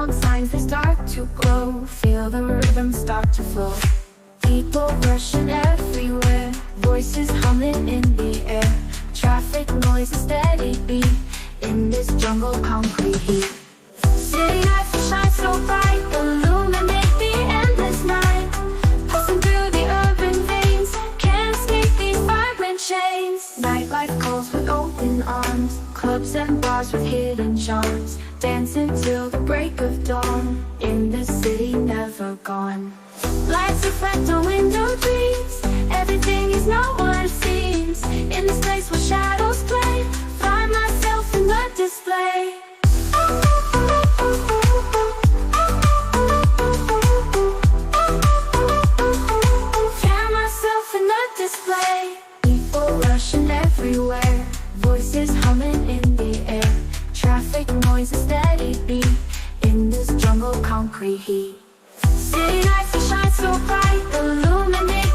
neon signs, they start to glow. Feel the rhythm start to flow. People rushing everywhere, voices humming in the air. Traffic noise, a steady beat in this jungle concrete heat. City lights shine so bright, illuminate the endless night. Passing through the urban veins, can't escape these vibrant chains. Nightlife calls with open arms, clubs and bars with hidden charms. Dancing till the break of dawn, in the city never gone. Lights reflect on window trees, everything is not what it seems. In this place where shadows play, find myself in the display. Find myself in the display. People rushing everywhere, voices humming in the air. Traffic noise, a steady beat in this jungle concrete heat. City lights that shine so bright, illuminate